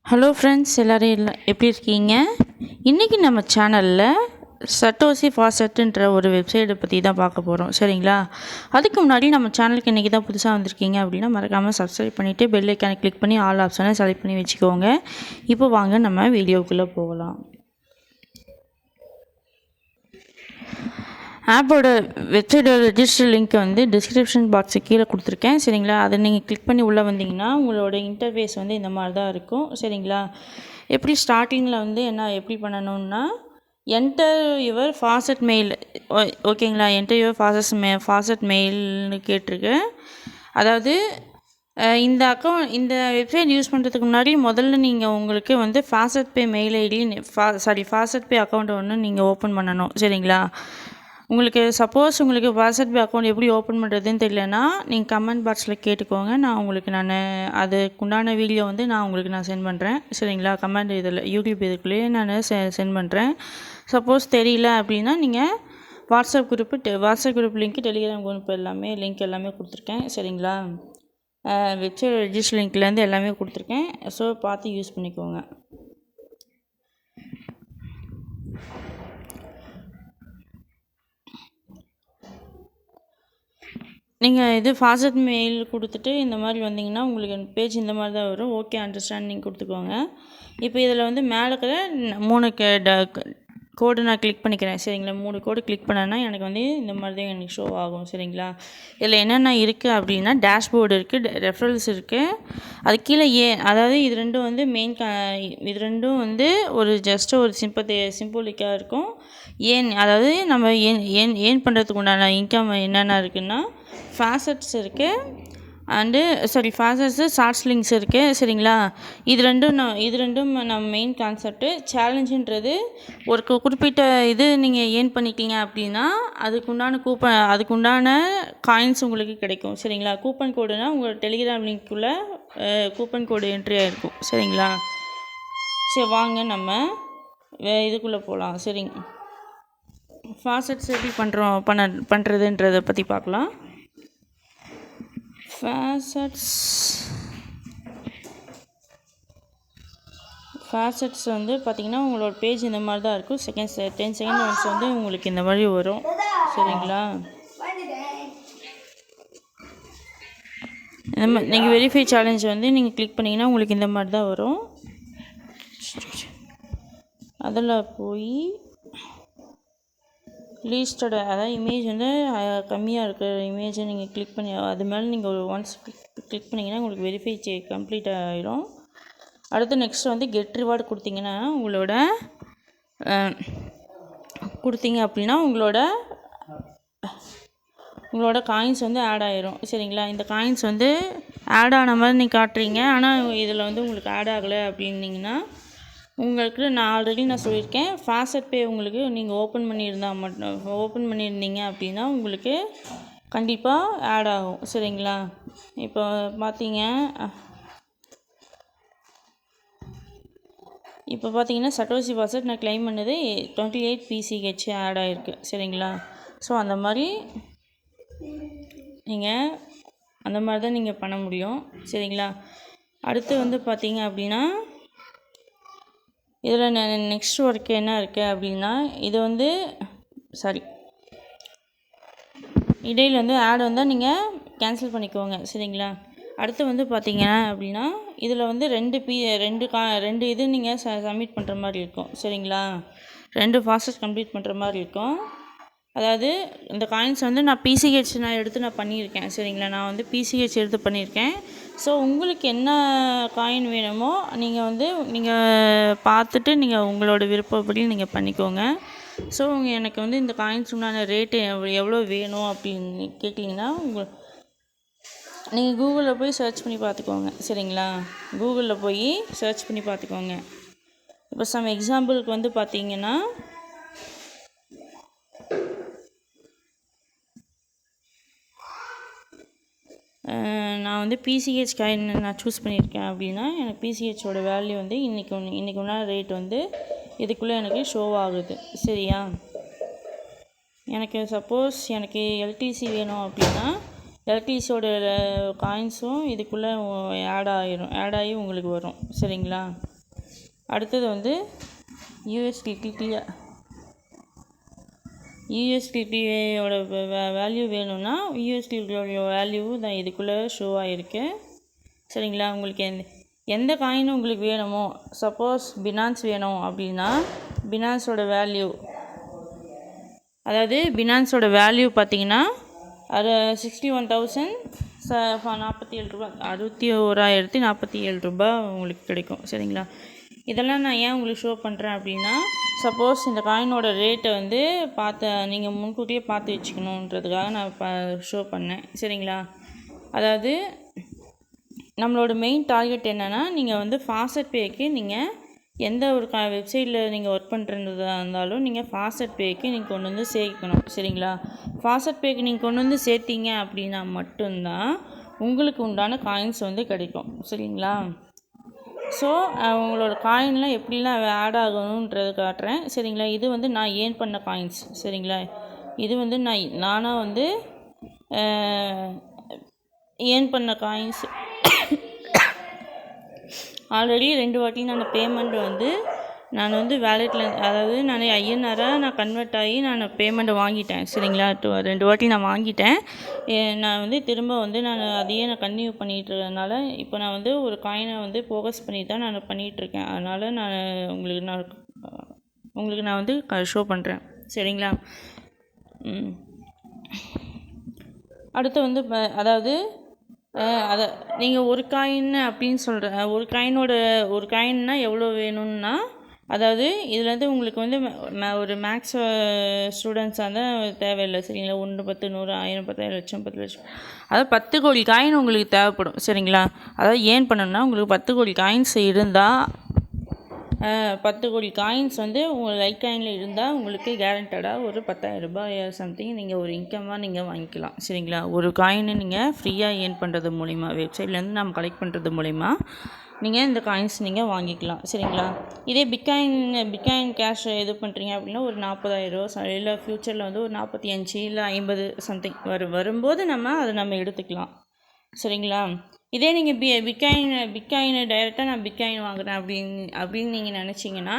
Hello friends, எல்லோரும் எப்படி இருக்கீங்க? இன்றைக்கி நம்ம சேனலில் சட்டோசி ஃபாசெட்டுன்ற ஒரு வெப்சைட்டை பற்றி தான் பார்க்க போகிறோம். சரிங்களா? அதுக்கு முன்னாடி நம்ம சேனலுக்கு இன்றைக்கி தான் புதுசாக வந்திருக்கீங்க அப்படின்னா மறக்காமல் சப்ஸ்கிரைப் பண்ணிவிட்டு பெல் ஐக்கானை கிளிக் பண்ணி ஆல் ஆப்ஷனை செலக்ட் பண்ணி வச்சுக்கோங்க. இப்போ வாங்க நம்ம வீடியோக்குள்ளே போகலாம். ஆப்போட வெப்சைட்டோட ரெஜிஸ்டர் லிங்க்கை வந்து டிஸ்கிரிப்ஷன் பாக்ஸு கீழே கொடுத்துருக்கேன். சரிங்களா? அதை நீங்கள் கிளிக் பண்ணி உள்ளே வந்தீங்கன்னா உங்களோட இன்டர்ஃபேஸ் வந்து இந்த மாதிரி தான் இருக்கும். சரிங்களா? எப்படி ஸ்டார்டிங்கில் வந்து எப்படி பண்ணணும்னா என்டர் யுவர் ஃபாசெட் மெயில். ஓகேங்களா? என்டர் யுவர் ஃபாசெட் மெயில்னு கேட்டிருக்கு. அதாவது இந்த வெப்சைட் யூஸ் பண்ணுறதுக்கு முன்னாடி முதல்ல நீங்கள் உங்களுக்கு வந்து ஃபாசெட் பே மெயில் ஐடி ஃபாசெட் பே அக்கௌண்ட்டை ஒன்று நீங்கள் ஓப்பன் பண்ணணும். சரிங்களா? உங்களுக்கு சப்போஸ் உங்களுக்கு ஃபாசெட் பே அக்கௌண்ட் எப்படி ஓப்பன் பண்ணுறதுன்னு தெரியலனா நீங்கள் கமெண்ட் பாக்ஸில் கேட்டுக்கோங்க. நான் அதுக்குண்டான வீடியோ வந்து நான் சென்ட் பண்ணுறேன். சரிங்களா? கமெண்ட் இதில் யூடியூப் இதுக்குள்ளேயே நான் சென்ட் பண்ணுறேன். சப்போஸ் தெரியல அப்படின்னா நீங்கள் WhatsApp group link, Telegram group link எல்லாமே கொடுத்துருக்கேன். சரிங்களா? வெப்சைட் ரெஜிஸ்டர் லிங்க்லேருந்து எல்லாமே கொடுத்துருக்கேன். ஸோ பார்த்து யூஸ் பண்ணிக்கோங்க. நீங்கள் ஃபாசெட் மெயில் கொடுத்துட்டு இந்த மாதிரி வந்தீங்கன்னா உங்களுக்கு பேஜ் இந்த மாதிரி தான் வரும். ஓகே அண்டர்ஸ்டாண்டிங் கொடுத்துக்கோங்க. இப்போ இதில் வந்து மேலே இருக்கிற 3 கோடு நான் கிளிக் பண்ணிக்கிறேன். சரிங்களா? 3 கோடு கிளிக் பண்ணேன்னா எனக்கு வந்து இந்த மாதிரி தான் எனக்கு ஷோ ஆகும். சரிங்களா? இதில் என்னென்ன இருக்குது அப்படின்னா டேஷ்போர்டு இருக்குது, ரெஃபரல்ஸ் இருக்குது, அது கீழே அதாவது இது ரெண்டும் வந்து இது ரெண்டும் வந்து ஜஸ்ட்டு ஒரு சிம்பிளிக்காக இருக்கும். அதாவது நம்ம ஏன் பண்ணுறதுக்கு உண்டான இன்கம் என்னென்ன இருக்குன்னா ஃபாசெட்ஸ் இருக்குது ஃபாசெட்ஸு ஷார்ட்ஸ் லிங்க்ஸ் இருக்குது. சரிங்களா? இது ரெண்டும் நம்ம மெயின் கான்செப்ட்டு. சேலஞ்சுன்றது ஒரு குறிப்பிட்ட நீங்கள் ஏர்ன் பண்ணிக்கிங்க அப்படின்னா அதுக்குண்டான காயின்ஸ் உங்களுக்கு கிடைக்கும். சரிங்களா? கூப்பன் கோடுனா உங்கள் டெலிகிராம் லிங்க்குள்ளே கூப்பன் கோடு என்ட்ரி ஆகிருக்கும். சரிங்களா? சரி, வாங்க நம்ம இதுக்குள்ளே போகலாம். சரிங்க, ஃபாசெட்ஸ் எப்படி பண்ணுறதுன்றதை பற்றி பார்க்கலாம். ஃபாசெட்ஸ் வந்து பார்த்திங்கன்னா உங்களோட பேஜ் இந்த மாதிரி தான் இருக்கும். 10 செகண்ட் ஒன்ஸ் வந்து உங்களுக்கு இந்த மாதிரி வரும். சரிங்களா? நீங்கள் வெரிஃபை சேலஞ்ச் வந்து நீங்கள் கிளிக் பண்ணிங்கன்னா உங்களுக்கு இந்த மாதிரி தான் வரும். அதில் போய் லீஸ்டோட அதாவது இமேஜ் வந்து கம்மியாக இருக்கிற இமேஜை நீங்கள் கிளிக் பண்ணி அது மேலே நீங்கள் ஒன்ஸ் கிளிக் பண்ணிங்கன்னா உங்களுக்கு வெரிஃபை கம்ப்ளீட் ஆகிடும். அடுத்து நெக்ஸ்ட் வந்து கெட் ரிவார்டு கொடுத்தீங்கன்னா கொடுத்தீங்க அப்படின்னா உங்களோட காயின்ஸ் வந்து ஆட் ஆகிரும். சரிங்களா? இந்த காயின்ஸ் வந்து ஆட் ஆன மாதிரி நீங்கள் காட்டுறீங்க, ஆனால் இதில் வந்து உங்களுக்கு ஆட் ஆகலை அப்படின்னீங்கன்னா உங்களுக்கு நான் ஆல்ரெடி சொல்லியிருக்கேன். ஃபாசெட் பே உங்களுக்கு நீங்கள் ஓப்பன் பண்ணியிருந்தீங்க அப்படின்னா உங்களுக்கு கண்டிப்பாக ஆட் ஆகும். சரிங்களா? இப்போ பார்த்தீங்கன்னா சட்டோசி ஃபாசெட் நான் கிளைம் பண்ணது 28 PCH ஆட் ஆகிருக்கு. சரிங்களா? ஸோ அந்த மாதிரி தான் நீங்கள் பண்ண முடியும். சரிங்களா? அடுத்து வந்து பார்த்தீங்க அப்படின்னா இதில் நெக்ஸ்ட் ஒர்க் என்ன இருக்குது அப்படின்னா இது வந்து இடையில் வந்து ஆட் வந்தால் நீங்கள் கேன்சல் பண்ணிக்கோங்க. சரிங்களா? அடுத்து வந்து பார்த்தீங்க அப்படின்னா இதில் வந்து ரெண்டு இது நீங்கள் சப்மிட் பண்ணுற மாதிரி இருக்கும். சரிங்களா? 2 ஃபாசெட் கம்ப்ளீட் பண்ணுற மாதிரி இருக்கும். அதாவது இந்த காயின்ஸ் வந்து நான் PCH எடுத்து பண்ணியிருக்கேன். சரிங்களா? நான் வந்து PCH எடுத்து பண்ணியிருக்கேன். ஸோ உங்களுக்கு என்ன காயின் வேணுமோ நீங்கள் பார்த்துட்டு நீங்கள் உங்களோட விருப்பப்படி நீங்கள் பண்ணிக்கோங்க. ஸோ எனக்கு வந்து இந்த காயின்ஸ் உண்டான ரேட்டு எவ்வளோ வேணும் அப்படின்னு கேட்டிங்கன்னா நீங்கள் கூகுளில் போய் சர்ச் பண்ணி பார்த்துக்கோங்க. சரிங்களா? கூகுளில் போய் சர்ச் பண்ணி பார்த்துக்கோங்க. இப்போ சம் எக்ஸாம்பிளுக்கு வந்து பார்த்தீங்கன்னா நான் வந்து PCH காயின் நான் சூஸ் பண்ணியிருக்கேன் அப்படின்னா எனக்கு PCHோட வேல்யூ வந்து இன்றைக்கி உண்டான ரேட் வந்து இதுக்குள்ளே எனக்கு ஷோ ஆகுது. சரியா? சப்போஸ் எனக்கு LTC வேணும் அப்படின்னா LTCயோட காயின்ஸும் இதுக்குள்ளே ஆட் ஆகி உங்களுக்கு வரும். சரிங்களா? அடுத்தது வந்து யூஎஸ்டிடியோட வேல்யூ வேணும்னா யூஎஸ்டிடியோட வேல்யூ தான் இதுக்குள்ளே ஷோ ஆகிருக்கு. சரிங்களா? உங்களுக்கு எந்த காயின் உங்களுக்கு வேணுமோ, சப்போஸ் பினான்ஸ் வேணும் அப்படின்னா பினான்ஸோட வேல்யூ, அதாவது பினான்ஸோட வேல்யூ பார்த்திங்கன்னா அது 61,047 ரூபா, 61,047 ரூபா உங்களுக்கு கிடைக்கும். சரிங்களா? இதெல்லாம் நான் ஏன் உங்களுக்கு ஷோ பண்ணுறேன் அப்படின்னா, சப்போஸ் இந்த காயினோட ரேட்டை வந்து நீங்கள் முன்கூட்டியே பார்த்து வச்சுக்கணுன்றதுக்காக நான் ஷோ பண்ணேன். சரிங்களா? அதாவது நம்மளோட மெயின் டார்கெட் என்னென்னா, நீங்கள் வந்து ஃபாஸ்ட் பேக்கு நீங்கள் எந்த ஒரு வெப்சைட்டில் நீங்கள் ஒர்க் பண்ணுறதா இருந்தாலும் நீங்கள் ஃபாஸ்ட் பேக்கு நீங்கள் கொண்டு வந்து சேர்க்கணும். சரிங்களா? ஃபாஸ்ட் பேக்கு நீங்கள் கொண்டு வந்து சேர்த்திங்க அப்படின்னா மட்டும்தான் உங்களுக்கு உண்டான காயின்ஸ் வந்து கிடைக்கும். சரிங்களா? ஸோ உங்களோட காயின்லாம் எப்படிலாம் ஆட் ஆகணுன்றது காட்டுறேன். சரிங்களா? இது வந்து நான் ஏர்ன் பண்ண காயின்ஸ். சரிங்களா? இது வந்து நானாக வந்து ஏர்ன் பண்ண காயின்ஸ். ஆல்ரெடி 2 வாட்டி நான் பேமெண்ட் வந்து நான் வந்து வேலெட்டில், அதாவது நான் ஐஎன்ஆராக நான் கன்வெர்ட் ஆகி நான் பேமெண்ட்டை வாங்கிட்டேன். சரிங்களா? 2 வாட்டி நான் வாங்கிட்டேன். நான் வந்து திரும்ப வந்து நான் அதையே நான் கன்டினியூ பண்ணிகிட்ருக்கறதுனால இப்போ நான் வந்து ஒரு காயினை வந்து ஃபோக்கஸ் பண்ணி தான் நான் பண்ணிகிட்ருக்கேன். அதனால் நான் உங்களுக்கு நான் வந்து ஷோ பண்ணுறேன். சரிங்களா? அடுத்து வந்து அதாவது அதை நீங்கள் ஒரு காயின் அப்படின்னு சொல்கிறேன். ஒரு காயின்னா எவ்வளோ வேணும்னா, அதாவது இதுலேருந்து உங்களுக்கு வந்து ஒரு மேக்ஸ் ஸ்டூடெண்ட்ஸாக இருந்தால் தேவையில்லை. சரிங்களா? 1, 10, 100, 1000, 10,000, லட்சம், 10 லட்சம், அதாவது 10 கோடி காயின் உங்களுக்கு தேவைப்படும். சரிங்களா? அதாவது ஏன் பண்ணணும்னா, உங்களுக்கு 10 கோடி காயின்ஸ் இருந்தால் 10 கோடி காயின்ஸ் வந்து உங்கள் லைட் காயினில் இருந்தால் உங்களுக்கு கேரண்டடாக ஒரு 10,000 ரூபாய் சம்திங் நீங்கள் ஒரு இன்கம்மாக நீங்கள் வாங்கிக்கலாம். சரிங்களா? ஒரு காயினை நீங்கள் ஃப்ரீயாக ஏர்ன் பண்ணுறது மூலிமா, வெப்சைட்லேருந்து நம்ம கலெக்ட் பண்ணுறது மூலிமா நீங்கள் இந்த காயின்ஸ் நீங்கள் வாங்கிக்கலாம். சரிங்களா? இதே பிட்காயின் கேஷ் இது பண்ணுறீங்க அப்படின்னா ஒரு 40,000 ரூபா, இல்லை ஃப்யூச்சரில் வந்து ஒரு 45 இல்லை 50 சம்திங் வரும்போது அதை எடுத்துக்கலாம். சரிங்களா? இதே நீங்கள் பிட்காயினை டைரெக்டாக நான் பிட்காயின் வாங்குகிறேன் அப்படின்னு நீங்கள் நினச்சிங்கன்னா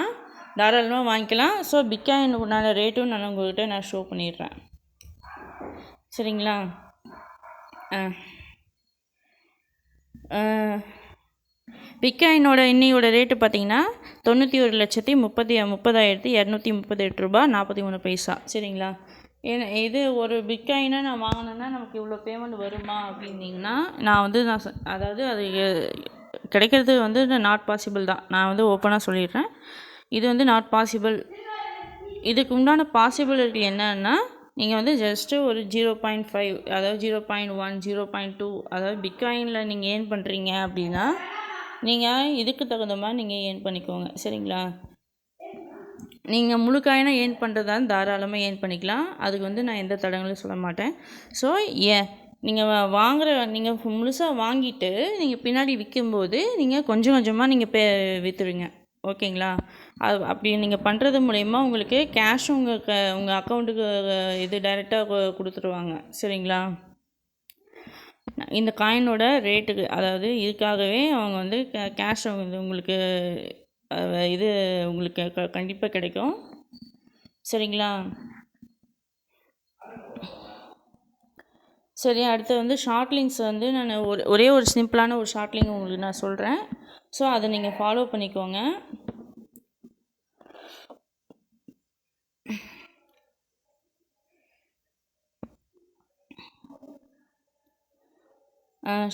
தாராளமாக வாங்கிக்கலாம். ஸோ பிட்காயின் உண்டான ரேட்டும் நான் உங்கள்கிட்ட நான் ஷோ பண்ணிடுறேன். சரிங்களா? பிட்காயினோட இன்னையோட ரேட்டு பார்த்தீங்கன்னா 91,30,238 ரூபா 43 பைசா. சரிங்களா? இது ஒரு பிட்காயினை நான் வாங்கினேன்னா நமக்கு இவ்வளோ பேமெண்ட் வருமா அப்படின்னிங்கன்னா அதாவது அது கிடைக்கிறது வந்து நாட் பாசிபிள் தான். நான் வந்து ஓப்பனாக சொல்லிடுறேன், இது வந்து நாட் பாசிபிள். இதுக்கு உண்டான பாசிபிலிட்டி என்னன்னா, நீங்கள் வந்து ஜஸ்ட்டு ஒரு 0.5, அதாவது 0.1, 0.2, அதாவது பிட்காயினில் நீங்கள் ஏர்ன் பண்ணுறீங்க அப்படின்னா நீங்கள் இதுக்கு தகுந்த மாதிரி நீங்கள் ஏர்ன் பண்ணிக்கோங்க. சரிங்களா? நீங்கள் முழு காயினை ஏர்ன் பண்ணுறதா தாராளமாக ஏர்ன் பண்ணிக்கலாம். அதுக்கு வந்து நான் எந்த தடங்களும் சொல்ல மாட்டேன். ஸோ நீங்கள் முழுசாக வாங்கிட்டு நீங்கள் பின்னாடி விற்கும்போது நீங்கள் கொஞ்சம் கொஞ்சமாக நீங்கள் விற்றுடுங்க. ஓகேங்களா? அப்படி நீங்கள் பண்ணுறது மூலயமா உங்களுக்கு கேஷ் உங்கள் அக்கௌண்ட்டுக்கு இது டைரெக்டாக கொடுத்துருவாங்க. சரிங்களா? இந்த காயினோட ரேட்டுக்கு, அதாவது இதுக்காகவே அவங்க வந்து கேஷ் உங்களுக்கு இது உங்களுக்கு கண்டிப்பாக கிடைக்கும். சரிங்களா? சரி, அடுத்து வந்து ஷார்ட் லிங்க்ஸ் வந்து நான் ஒரே ஒரு சிம்பிளான ஒரு ஷார்ட் லிங்க் உங்களுக்கு நான் சொல்கிறேன். ஸோ அதை நீங்கள் ஃபாலோ பண்ணிக்கோங்க.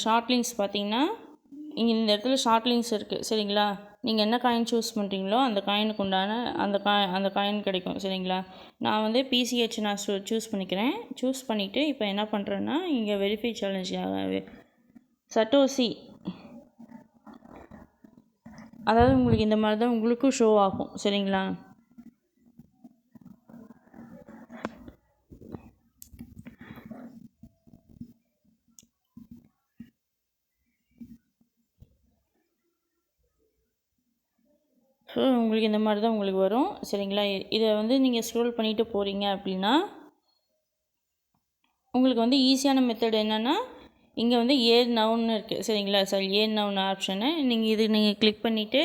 ஷார்ட் லிங்க்ஸ் பார்த்தீங்கன்னா இங்கே இந்த இடத்துல ஷார்ட் லிங்க்ஸ் இருக்குது. சரிங்களா? நீங்கள் என்ன காயின் சூஸ் பண்ணுறீங்களோ அந்த காயினுக்கு உண்டான அந்த காயின் கிடைக்கும். சரிங்களா? நான் வந்து PCH நான் சூஸ் பண்ணிக்கிறேன். சூஸ் பண்ணிவிட்டு இப்போ என்ன பண்ணுறேன்னா, இங்கே வெரிஃபை சேலஞ்சாகவே சட்டோசி, அதாவது உங்களுக்கு இந்த மாதிரி தான் உங்களுக்கும் ஷோ ஆகும். சரிங்களா? ஸோ உங்களுக்கு இந்த மாதிரி தான் உங்களுக்கு வரும். சரிங்களா? இதை வந்து நீங்கள் ஸ்க்ரோல் பண்ணிவிட்டு போகிறீங்க அப்படின்னா உங்களுக்கு வந்து ஈஸியான மெத்தட் என்னென்னா, இங்கே வந்து ஏர்ன் நவுன்னு இருக்குது. சரிங்களா? சரி, ஏர்ன் நவுன் ஆப்ஷனு நீங்கள் கிளிக் பண்ணிவிட்டு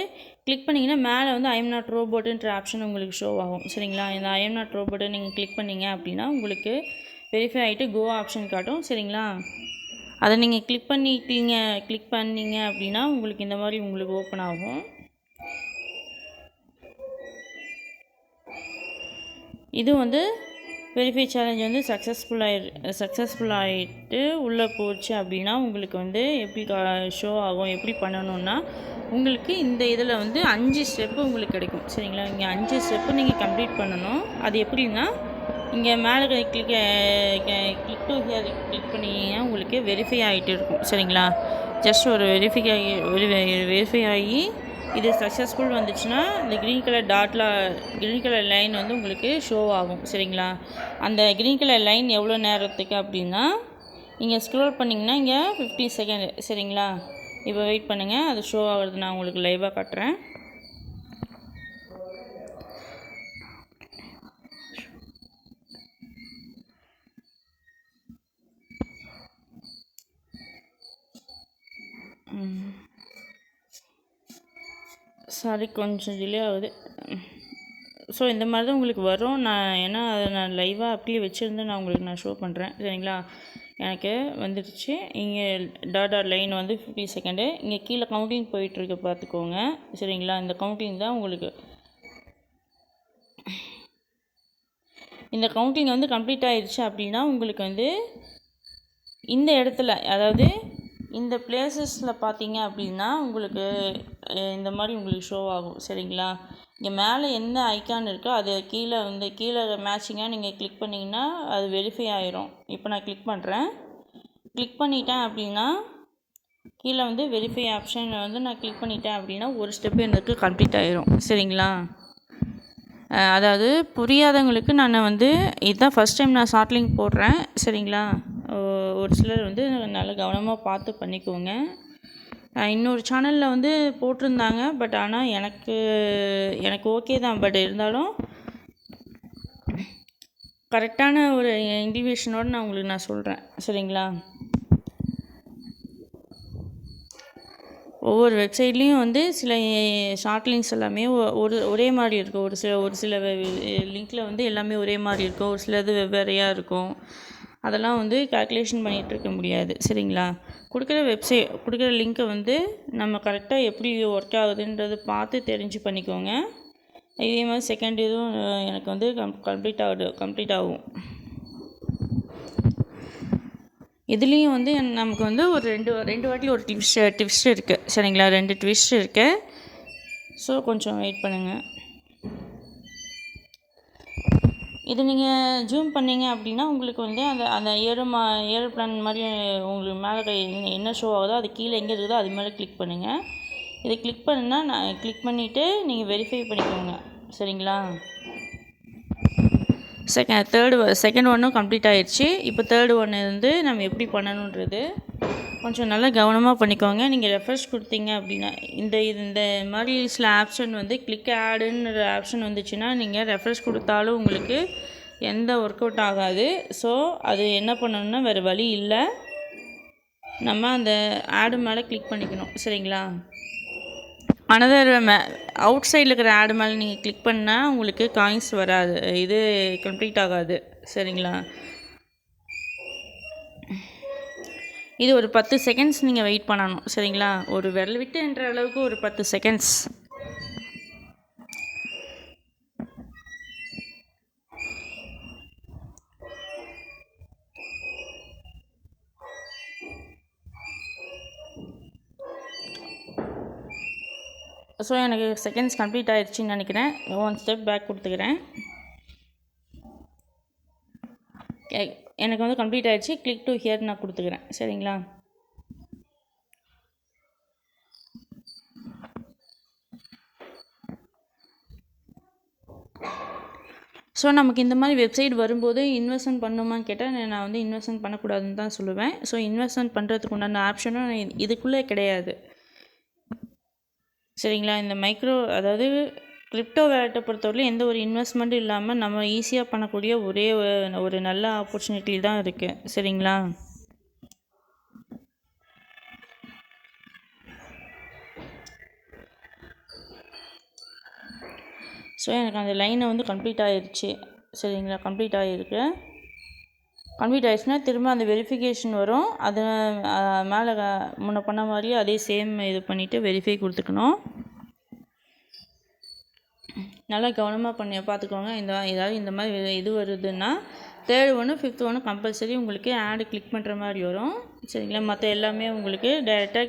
கிளிக் பண்ணிங்கன்னா மேலே வந்து ஐஎம் நாட் ரோபோட்டுன்ற ஆப்ஷன் உங்களுக்கு ஷோ ஆகும். சரிங்களா? இந்த ஐஎம் நாட் ரோபோட்டை நீங்கள் கிளிக் பண்ணிங்க அப்படின்னா உங்களுக்கு வெரிஃபை ஆகிட்டு கோ ஆப்ஷன் காட்டும். சரிங்களா? அதை நீங்கள் கிளிக் பண்ணிங்க அப்படின்னா உங்களுக்கு இந்த மாதிரி உங்களுக்கு ஓப்பன் ஆகும். இது வந்து வெரிஃபை சேலஞ்ச் வந்து சக்ஸஸ்ஃபுல் ஆகிட்டு உள்ளே போச்சு அப்படின்னா உங்களுக்கு வந்து எப்படி ஷோ ஆகும், எப்படி பண்ணணுன்னா உங்களுக்கு இந்த இதில் வந்து 5 ஸ்டெப்பு உங்களுக்கு கிடைக்கும். சரிங்களா? இங்கே 5 ஸ்டெப்பு நீங்கள் கம்ப்ளீட் பண்ணணும். அது எப்படின்னா இங்கே மேலே கிளிக் டு ஹியர் கிளிக் பண்ணிங்கன்னா உங்களுக்கு வெரிஃபை ஆகிட்டு இருக்கும். சரிங்களா? ஜஸ்ட் ஒரு வெரிஃபை ஆகி இது சக்ஸஸ்ஃபுல் வந்துச்சுன்னா இந்த க்ரீன் கலர் லைன் வந்து உங்களுக்கு ஷோ ஆகும். சரிங்களா? அந்த க்ரீன் கலர் லைன் எவ்வளோ நேரத்துக்கு அப்படின்னா நீங்கள் ஸ்க்ரோல் பண்ணிங்கன்னா இங்கே 15 செகண்ட். சரிங்களா? இப்போ வெயிட் பண்ணுங்கள், அது ஷோ ஆகிறது நான் உங்களுக்கு லைவாக காட்டுறேன். சாரி, கொஞ்சம் டிலே ஆகுது. ஸோ இந்த மாதிரி தான் உங்களுக்கு வரும். ஏன்னா அதை நான் லைவாக அப்படியே வச்சுருந்து நான் ஷோ பண்ணுறேன். சரிங்களா? எனக்கு வந்துடுச்சு. இங்கே டாட் லைன் வந்து 50 செகண்டு. இங்கே கீழே கவுண்டிங் போயிட்டுருக்கு பார்த்துக்கோங்க. சரிங்களா? இந்த கவுண்டிங் தான் உங்களுக்கு இந்த கவுண்டிங் வந்து கம்ப்ளீட் ஆகிடுச்சு அப்படின்னா உங்களுக்கு வந்து இந்த இடத்துல, அதாவது இந்த பிளேசஸில் பார்த்தீங்க அப்படின்னா உங்களுக்கு இந்த மாதிரி உங்களுக்கு ஷோ ஆகும். சரிங்களா? இங்கே மேலே எந்த ஐக்கான் இருக்கோ அது கீழே மேட்சிங்காக நீங்கள் கிளிக் பண்ணிங்கன்னா அது வெரிஃபை ஆயிரும். இப்போ நான் கிளிக் பண்ணுறேன். கிளிக் பண்ணிட்டேன் அப்படின்னா கீழே வந்து வெரிஃபை ஆப்ஷனில் வந்து நான் கிளிக் பண்ணிட்டேன் அப்படின்னா ஒரு ஸ்டெப்பு எனக்கு கம்ப்ளீட் ஆயிரும். சரிங்களா? அதாவது புரியாதவங்களுக்கு நான் வந்து இதுதான் ஃபஸ்ட் டைம் நான் ஷார்ட் லிங்க் போடுறேன். சரிங்களா? ஒரு சிலர் வந்து நல்லா கவனமாக பார்த்து பண்ணிக்கோங்க. இன்னொரு சேனலில் வந்து போட்டிருந்தாங்க, பட் ஆனால் எனக்கு ஓகே தான். பட் இருந்தாலும் கரெக்டான ஒரு இண்டிகேஷனோடு நான் உங்களுக்கு சொல்கிறேன். சரிங்களா? ஒவ்வொரு வெப்சைட்லேயும் வந்து சில ஷார்ட் லிங்க்ஸ் எல்லாமே ஒரே மாதிரி இருக்கும். ஒரு சில லிங்க்கில் வந்து எல்லாமே ஒரே மாதிரி இருக்கும். ஒரு சிலது வெவ்வேறையாக இருக்கும். அதெல்லாம் வந்து கால்குலேஷன் பண்ணிகிட்டு இருக்க முடியாது. சரிங்களா? கொடுக்குற லிங்க்கை வந்து நம்ம கரெக்டாக எப்படி ஒர்க் ஆகுதுன்றது பார்த்து தெரிஞ்சு பண்ணிக்கோங்க. இதே மாதிரி செகண்ட் இதுவும் எனக்கு வந்து கம்ப்ளீட் ஆகும். இதுலேயும் வந்து நமக்கு வந்து ஒரு ரெண்டு வாட்டி ஒரு ட்விஸ்ட் இருக்குது. சரிங்களா? 2 ட்விஸ்ட் இருக்குது. ஸோ கொஞ்சம் வெயிட் பண்ணுங்கள். இது நீங்கள் ஜூம் பண்ணிங்க அப்படின்னா உங்களுக்கு வந்து அந்த ஏரோப்ளான் மாதிரி உங்களுக்கு மேலே என்ன ஷோ ஆகுதோ அது கீழே எங்கே இருக்குதோ அது மேலே கிளிக் பண்ணுங்கள். இதை கிளிக் பண்ணால் நான் கிளிக் பண்ணிவிட்டு நீங்கள் வெரிஃபை பண்ணிக்கோங்க. சரிங்களா? செகண்ட் ஒன்றும் கம்ப்ளீட் ஆகிடுச்சு. இப்போ தேர்டு ஒன்று வந்து நம்ம எப்படி பண்ணணுன்றது கொஞ்சம் நல்லா கவனமாக பண்ணிக்கோங்க. நீங்கள் ரெஃப்ரெஷ் கொடுத்தீங்க அப்படின்னா இந்த மாதிரி சில ஆப்ஷன் வந்து கிளிக் ஆடுன்ற ஆப்ஷன் வந்துச்சுன்னா நீங்கள் ரெஃப்ரெஷ் கொடுத்தாலும் உங்களுக்கு எந்த ஒர்க் அவுட் ஆகாது. ஸோ அது என்ன பண்ணணுன்னா வேறு வழி இல்லை, நம்ம அந்த ஆடு மேலே கிளிக் பண்ணிக்கணும். சரிங்களா? அனதர் அவுட் சைடில் இருக்கிற ஆடு மேலே நீங்கள் கிளிக் பண்ணால் உங்களுக்கு காயின்ஸ் வராது, இது கம்ப்ளீட் ஆகாது. சரிங்களா? இது ஒரு 10 செகண்ட்ஸ் நீங்கள் வெயிட் பண்ணணும். சரிங்களா? ஒரு விரல் விட்டு என்ற அளவுக்கு ஒரு 10 செகண்ட்ஸ். ஸோ எனக்கு செகண்ட்ஸ் கம்ப்ளீட் ஆகிடுச்சின்னு நினைக்கிறேன். 1 ஸ்டெப் பேக் கொடுத்துக்கிறேன். எனக்கு வந்து கம்ப்ளீட் ஆகிடுச்சு. கிளிக் டு ஹியர் நான் கொடுத்துக்கிறேன். சரிங்களா? ஸோ நமக்கு இந்த மாதிரி வெப்சைட் வரும்போது இன்வெஸ்ட்மெண்ட் பண்ணணுமான்னு கேட்டால் நான் வந்து இன்வெஸ்ட்மெண்ட் பண்ணக்கூடாதுன்னு தான் சொல்லுவேன். ஸோ இன்வெஸ்ட்மெண்ட் பண்ணுறதுக்கு உண்டான ஆப்ஷனும் இதுக்குள்ளே கிடையாது. சரிங்களா? இந்த அதாவது கிரிப்டோ வேலெட்டை பொறுத்தவரையிலும் எந்த ஒரு இன்வெஸ்ட்மெண்ட்டும் இல்லாமல் நம்ம ஈஸியாக பண்ணக்கூடிய ஒரே ஒரு நல்ல ஆப்பர்ச்சுனிட்டி தான் இருக்குது. சரிங்களா? ஸோ எனக்கு அந்த லைனை வந்து கம்ப்ளீட் ஆகிருச்சு. சரிங்களா, கம்ப்ளீட் ஆகிருக்கு. கம்ப்ளீட் ஆகிடுச்சுன்னா திரும்ப அந்த வெரிஃபிகேஷன் வரும். அது மேலே முன்ன பண்ண மாதிரியே அதே சேம் இது பண்ணிவிட்டு வெரிஃபை கொடுத்துக்கணும். நல்லா கவனமாக பார்த்துக்கோங்க. ஏதாவது இந்த மாதிரி இது வருதுன்னா 3rd 1 5th 1 கம்பல்சரி உங்களுக்கு ஆடு கிளிக் பண்ணுற மாதிரி வரும். சரிங்களா, மற்ற எல்லாமே உங்களுக்கு டைரெக்டாக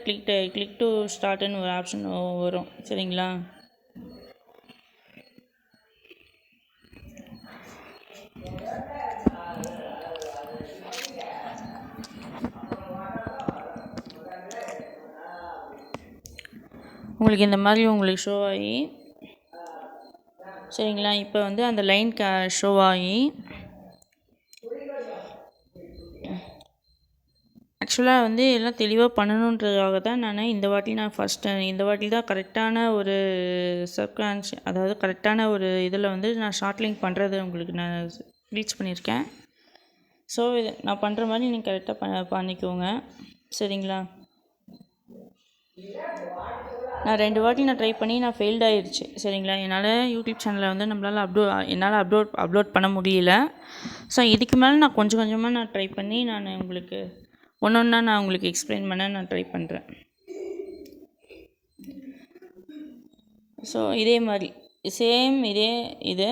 கிளிக் டு ஸ்டார்ட்னு ஒரு ஆப்ஷன் வரும். சரிங்களா, உங்களுக்கு இந்த மாதிரி உங்களுக்கு ஷோ ஆகி, சரிங்களா, இப்போ வந்து அந்த லைன் ஷோ ஆகி, ஆக்சுவலாக வந்து எல்லாம் தெளிவாக பண்ணணுன்றதுக்காக தான் நான் இந்த வாட்டி தான் கரெக்டான ஒரு அதாவது கரெக்டான ஒரு இதில் வந்து நான் ஷார்ட் லிங்க் பண்ணுறது உங்களுக்கு நான் ரீச் பண்ணியிருக்கேன். ஸோ இது நான் பண்ணுற மாதிரி நீங்கள் கரெக்டாக பண்ணிக்கோங்க. சரிங்களா, நான் 2 வாட்டி நான் ட்ரை பண்ணி நான் ஃபெயில்ட் ஆகிடுச்சு. சரிங்களா, என்னால் யூடியூப் சேனலில் வந்து என்னால் அப்லோட் பண்ண முடியல. ஸோ இதுக்கு மேலே நான் கொஞ்சம் கொஞ்சமாக நான் ட்ரை பண்ணி நான் உங்களுக்கு ஒன்றா நான் உங்களுக்கு எக்ஸ்பிளைன் பண்ண நான் ட்ரை பண்ணுறேன். ஸோ இதே மாதிரி சேம் இது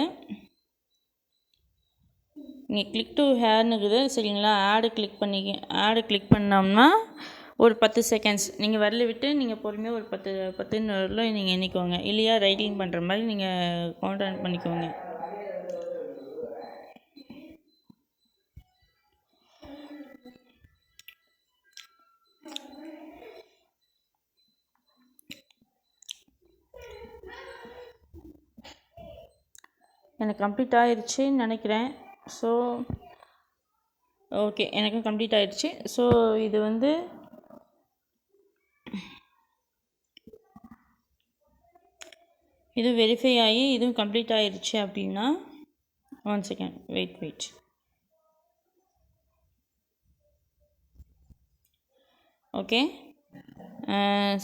நீங்கள் கிளிக் டு ஹேர்னு இருக்குது. சரிங்களா, ஆடு கிளிக் பண்ணோம்னா ஒரு 10 செகண்ட்ஸ் நீங்கள் வரல விட்டு நீங்கள் பொறுமையாக ஒரு 10 வரல நீங்கள் எண்ணிக்கோங்க. இல்லையா ரைட்டிங் பண்ணுற மாதிரி நீங்கள் கவுண்ட் பண்ணிக்கோங்க. எனக்கு கம்ப்ளீட் ஆகிடுச்சின்னு நினைக்கிறேன். ஸோ ஓகே, எனக்கும் கம்ப்ளீட் ஆகிடுச்சு. ஸோ இது வந்து இது வெரிஃபை ஆகி இதுவும் கம்ப்ளீட் ஆகிடுச்சு அப்படின்னா 1 செகண்ட் வெயிட். ஓகே,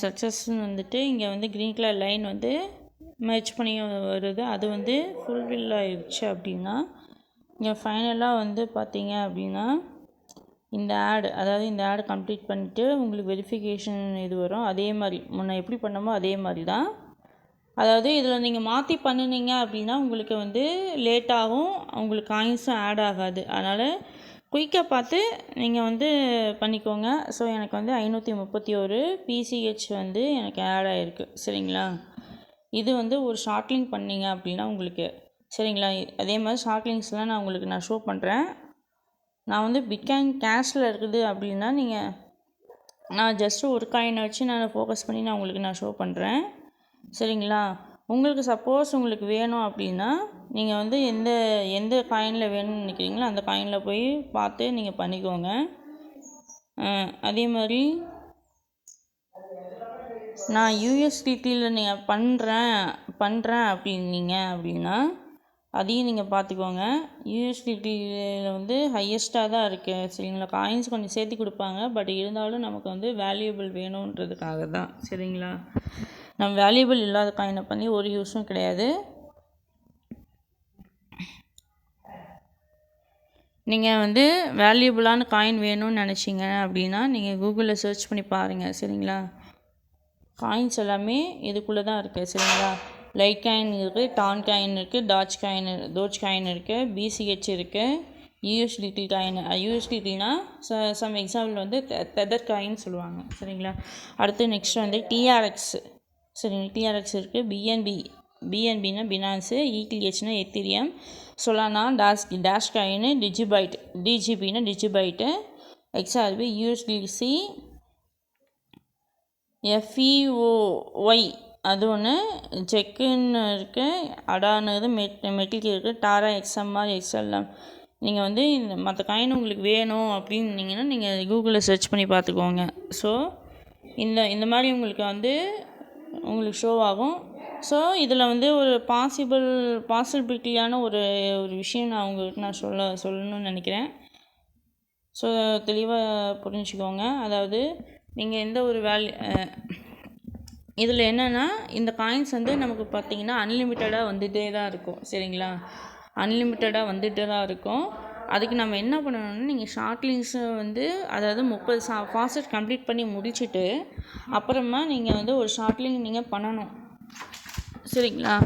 சக்ஸஸ்ன்னு வந்துட்டு இங்கே வந்து க்ரீன் கலர் லைன் வந்து மெர்ஜ் பண்ணி வருது. அது வந்து ஃபுல்ஃபில் ஆகிடுச்சு அப்படின்னா இங்கே ஃபைனலாக வந்து பார்த்தீங்க அப்படின்னா இந்த ஆடு கம்ப்ளீட் பண்ணிவிட்டு உங்களுக்கு வெரிஃபிகேஷன் இது வரும். அதே மாதிரி முன்ன எப்படி பண்ணமோ அதே மாதிரி தான். அதாவது இதில் நீங்கள் மாற்றி பண்ணினீங்க அப்படின்னா உங்களுக்கு வந்து லேட்டாகும், உங்களுக்கு காயின்ஸும் ஆட் ஆகாது. அதனால் குயிக்காக பார்த்து நீங்கள் வந்து பண்ணிக்கோங்க. ஸோ எனக்கு வந்து 531 PCH வந்து எனக்கு ஆட் ஆகிருக்கு. சரிங்களா, இது வந்து ஒரு ஷார்ட் லிங்க் பண்ணிங்க அப்படின்னா உங்களுக்கு, சரிங்களா, அதே மாதிரி ஷார்ட் லிங்க்ஸ்லாம் நான் ஷோ பண்ணுறேன். நான் வந்து பிட்காயின் கேஷில் இருக்குது அப்படின்னா நான் ஜஸ்ட்டு ஒரு காயினை வச்சு நான் ஃபோக்கஸ் பண்ணி நான் ஷோ பண்ணுறேன். சரிங்களா, உங்களுக்கு சப்போஸ் உங்களுக்கு வேணும் அப்படின்னா நீங்கள் வந்து எந்த காயினில் வேணும்னு நினைக்கிறீங்களோ அந்த காயினில் போய் பார்த்து நீங்கள் பண்ணிக்கோங்க. அதே மாதிரி நான் USDTயில் நீங்கள் பண்ணுறேன் அப்படின்னா அதையும் நீங்கள் பார்த்துக்கோங்க. USDTயில் வந்து ஹையஸ்ட்டாக தான் இருக்குது. சரிங்களா, காயின்ஸ் கொஞ்சம் சேர்த்து கொடுப்பாங்க, பட் இருந்தாலும் நமக்கு வந்து வேல்யூபிள் வேணுன்றதுக்காக தான். சரிங்களா, நம்ம வேல்யூபிள் இல்லாத காயினை பண்ணி ஒரு யூஸும் கிடையாது. நீங்கள் வந்து வேல்யூபிளான காயின் வேணும்னு நினச்சிங்க அப்படின்னா நீங்கள் கூகுளில் சர்ச் பண்ணி பாருங்கள். சரிங்களா, காயின்ஸ் எல்லாமே இதுக்குள்ளே தான் இருக்குது. சரிங்களா, லைட் காயின் இருக்குது, டான் காயின் இருக்குது, டோஜ் காயின் இருக்குது, BCH இருக்குது, USDT காயின். USDTனா சம் எக்ஸாம்பிள் வந்து தெதர் காயின் சொல்லுவாங்க. சரிங்களா, அடுத்து நெக்ஸ்ட் வந்து TRX. சரிங்க, TRX இருக்குது, BNBனா பினான்ஸு, ETHனா எத்திரியம், சொலானா, டேஷ் காயின், DGBனா டிஜிபைட்டு, XRP, USDC, FEOY அது ஒன்று, ஜெக்குன்னு இருக்குது, அடானுது, மெட்டில் இருக்குது, டாரா, XMR, XLM. நீங்கள் வந்து இந்த மற்ற காயின் உங்களுக்கு வேணும் அப்படின்னீங்கன்னா நீங்கள் கூகுளில் சர்ச் பண்ணி பார்த்துக்கோங்க. ஸோ இந்த மாதிரி உங்களுக்கு ஷோ ஆகும். ஸோ இதில் வந்து ஒரு பாசிபிலிட்டியான ஒரு விஷயம் நான் சொல்லணும்னு நினைக்கிறேன். ஸோ தெளிவாக புரிஞ்சுக்கோங்க. அதாவது நீங்கள் எந்த ஒரு இதில் என்னென்னா இந்த காயின்ஸ் வந்து நமக்கு பார்த்திங்கன்னா அன்லிமிட்டடாக வந்துகிட்டே தான் இருக்கும். சரிங்களா, அன்லிமிட்டடாக வந்துகிட்டே தான் இருக்கும். அதுக்கு நம்ம என்ன பண்ணணும்னா, நீங்கள் ஷார்ட் லிங்க்ஸை வந்து அதாவது 30 ஃபாசெட் கம்ப்ளீட் பண்ணி முடிச்சுட்டு அப்புறமா நீங்கள் வந்து ஒரு ஷார்ட் லிங்க் நீங்கள் பண்ணணும். சரிங்களா.